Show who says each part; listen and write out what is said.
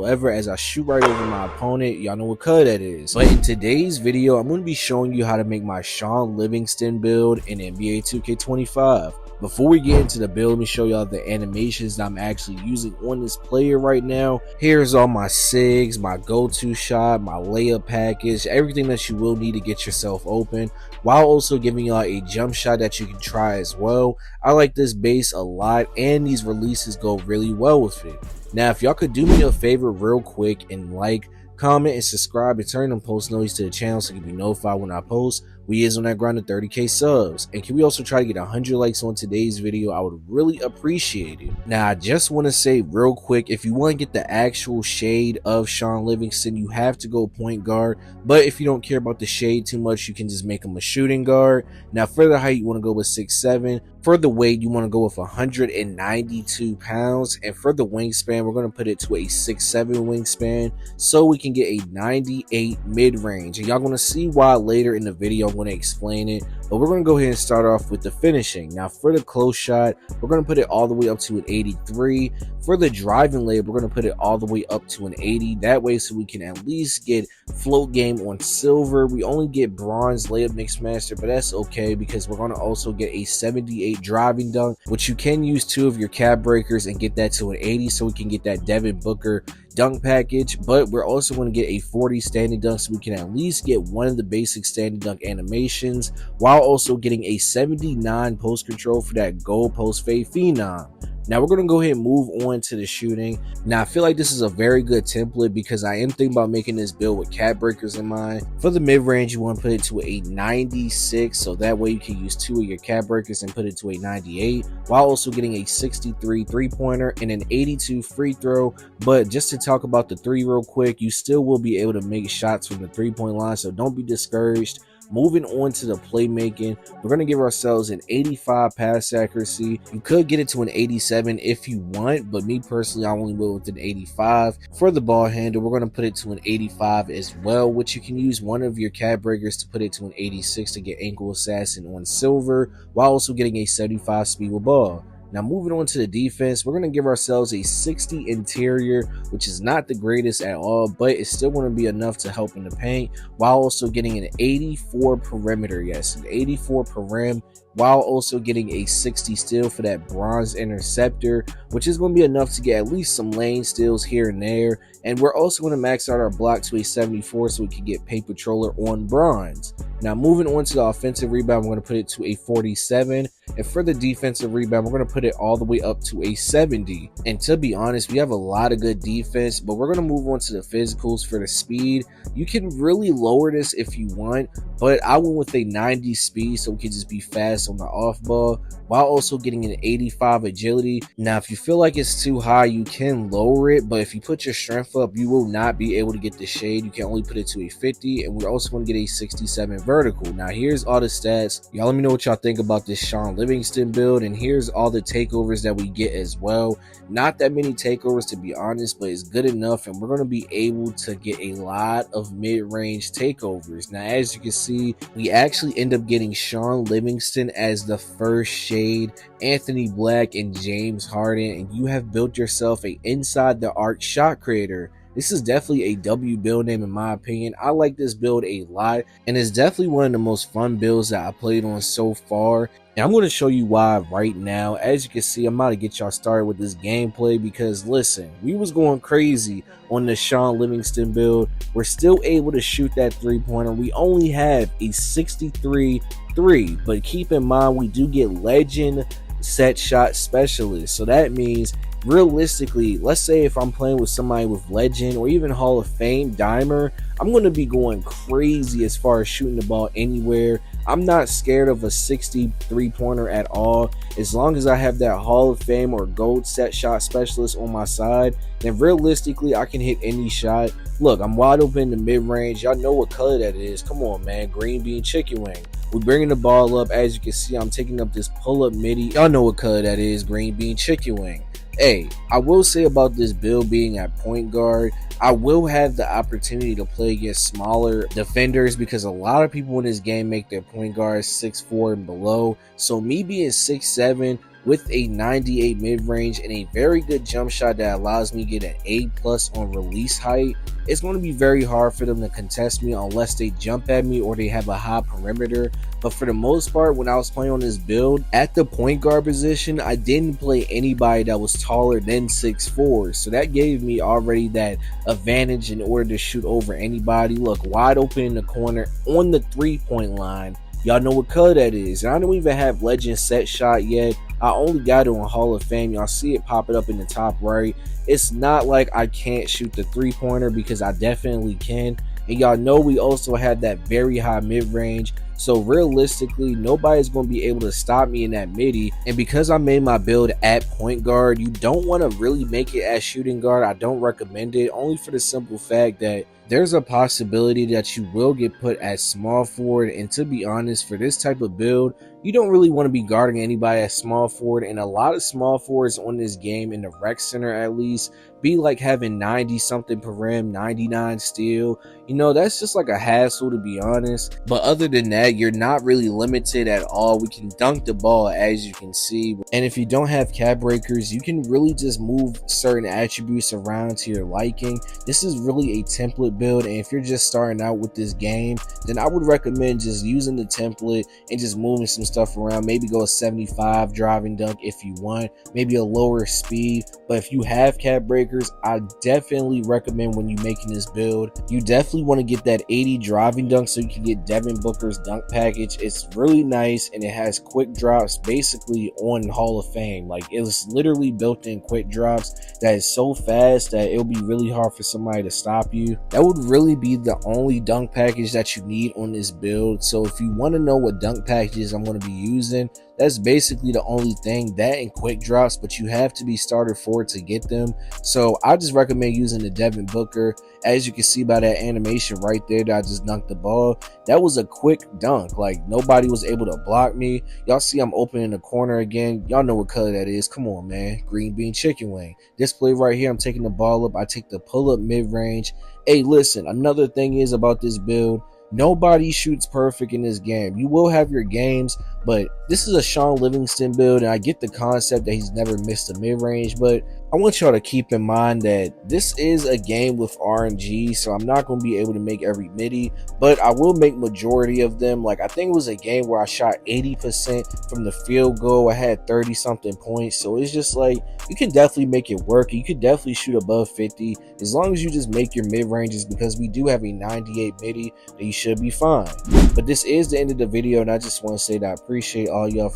Speaker 1: whatsoever as I shoot right over my opponent. Y'all know what color that is. But in today's video, I'm going to be showing you how to make my Shaun Livingston build in NBA 2K25. Before we get into the build, let me show y'all the animations that I'm actually using on this player right now. Here's all my SIGs, my go-to shot, my layup package, everything that you will need to get yourself open, while also giving y'all a jump shot that you can try as well. I like this base a lot, and these releases go really well with it. Now, if y'all could do me a favor real quick and like, comment, and subscribe, and turn on post notifications to the channel so you can be notified when I post. We is on that grind to 30k subs, and can we also try to get 100 likes on today's video? I would really appreciate it. Now, I just want to say real quick, if you want to get the actual shade of Shaun Livingston, you have to go point guard, but if you don't care about the shade too much, you can just make him a shooting guard. Now, for the height, you want to go with 6'7". For the weight, you want to go with 192 pounds, and for the wingspan, we're going to put it to a 6'7" wingspan so we can get a 98 mid-range, and y'all going to see why later in the video. I'm going to explain it, but we're going to go ahead and start off with the finishing. Now, for the close shot, we're going to put it all the way up to an 83. For the driving layup, we're going to put it all the way up to an 80. That way, so we can at least get float game on silver. We only get bronze layup mix master, but that's okay because we're going to also get a 78 driving dunk, which you can use 2 of your cap breakers and get that to an 80, so we can get that Devin Booker dunk package. But we're also going to get a 40 standing dunk, so we can at least get one of the basic standing dunk animations, while also getting a 79 post control for that gold post fade phenom. Now we're going to go ahead and move on to the shooting. Now I feel like this is a very good template because I am thinking about making this build with cap breakers in mind. For the mid-range, you want to put it to a 96, so that way you can use 2 of your cap breakers and put it to a 98, while also getting a 63 three-pointer and an 82 free throw. But just to talk about the 3 real quick, you still will be able to make shots from the 3-point line, so don't be discouraged. Moving on to the playmaking, we're going to give ourselves an 85 pass accuracy. You could get it to an 87 if you want, but me personally, I only will with an 85. For the ball handle, we're going to put it to an 85 as well, which you can use one of your cap breakers to put it to an 86 to get ankle assassin on silver, while also getting a 75 speed with ball. Now moving on to the defense, we're going to give ourselves a 60 interior, which is not the greatest at all, but it's still going to be enough to help in the paint, while also getting an 84 perimeter. Yes, an 84 perim, while also getting a 60 steal for that bronze interceptor, which is going to be enough to get at least some lane steals here and there. And we're also going to max out our block to a 74 so we can get paint patroller on bronze. Now moving on to the offensive rebound, we're going to put it to a 47, and for the defensive rebound, we're going to put it all the way up to a 70. And to be honest, we have a lot of good defense, but we're going to move on to the physicals. For the speed, you can really lower this if you want, but I went with a 90 speed so we can just be fast on the off ball, while also getting an 85 agility. Now if you feel like it's too high, you can lower it, but if you put your strength up, you will not be able to get the shade. You can only put it to a 50, and we're also going to get a 67 vertical. Now here's all the stats. Y'all let me know what y'all think about this Shaun Livingston build, and here's all the takeovers that we get as well. Not that many takeovers, to be honest, but it's good enough, and we're going to be able to get a lot of mid-range takeovers. Now as you can see, we actually end up getting Shaun Livingston as the first shade, Anthony Black and James Harden, and you have built yourself a inside the arc shot creator. This is definitely a W build name in my opinion. I like this build a lot, and it's definitely one of the most fun builds that I played on so far. And I'm going to show you why right now. As you can see, I'm about to get y'all started with this gameplay because listen, we was going crazy on the Shaun Livingston build. We're still able to shoot that 3-pointer. We only have a 63 3, but keep in mind we do get legend set shot specialist, so that means realistically, let's say if I'm playing with somebody with legend or even Hall of Fame dimer, I'm going to be going crazy as far as shooting the ball anywhere. I'm not scared of a 63 pointer at all. As long as I have that Hall of Fame or gold set shot specialist on my side, then realistically I can hit any shot. Look, I'm wide open in the mid-range. Y'all know what color that is. Come on, man. Green bean chicken wing. We're bringing the ball up. As you can see, I'm taking up this pull-up midi. Y'all know what color that is. Green bean chicken wing. Hey, I will say about this build being at point guard, I will have the opportunity to play against smaller defenders because a lot of people in this game make their point guards 6'4" and below. So me being 6'7", with a 98 mid-range and a very good jump shot that allows me to get an A+ on release height, it's going to be very hard for them to contest me unless they jump at me or they have a high perimeter. But for the most part, when I was playing on this build, at the point guard position, I didn't play anybody that was taller than 6'4", so that gave me already that advantage in order to shoot over anybody. Look, wide open in the corner on the 3-point line. Y'all know what color that is. And I don't even have legend set shot yet. I only got it on Hall of Fame. Y'all see it popping up in the top right. It's not like I can't shoot the 3-pointer, because I definitely can. And y'all know we also have that very high mid-range. So realistically, nobody's going to be able to stop me in that midi. And because I made my build at point guard, you don't want to really make it as shooting guard. I don't recommend it, only for the simple fact that there's a possibility that you will get put at small forward. And to be honest, for this type of build, you don't really want to be guarding anybody at small forward. And a lot of small forwards on this game, in the rec center at least, be like having 90 something per rim, 99 steal. You know, that's just like a hassle, to be honest. But other than that, you're not really limited at all. We can dunk the ball, as you can see. And if you don't have cap breakers, you can really just move certain attributes around to your liking. This is really a template build, and if you're just starting out with this game, then I would recommend just using the template and just moving some stuff around. Maybe go a 75 driving dunk if you want, maybe a lower speed. But if you have cap breakers, I definitely recommend, when you're making this build, you definitely want to get that 80 driving dunk so you can get Devin Booker's dunk package. It's really nice, and it has quick drops basically on Hall of Fame. Like, it was literally built in quick drops that is so fast that it'll be really hard for somebody to stop you. That would really be the only dunk package that you need on this build. So if you want to know what dunk packages I'm going to be using, that's basically the only thing, that and quick drops, but you have to be starter forward to get them. So I just recommend using the Devin Booker. As you can see by that animation right there that I just dunked the ball, that was a quick dunk. Like, nobody was able to block me. Y'all see I'm open in the corner again. Y'all know what color that is. Come on, man. Green bean chicken wing. This play right here, I'm taking the ball up. I take the pull-up mid-range. Hey, listen, another thing is about this build, nobody shoots perfect in this game. You will have your games, but this is a Shaun Livingston build, and I get the concept that he's never missed a mid-range, but I want y'all to keep in mind that this is a game with RNG, so I'm not going to be able to make every midi, but I will make majority of them. Like, I think it was a game where I shot 80% from the field goal. I had 30 something points, so it's just like, you can definitely make it work. You could definitely shoot above 50 as long as you just make your mid-ranges, because we do have a 98 midi, that you should be fine. But this is the end of the video, and I just want to say that I appreciate all y'all for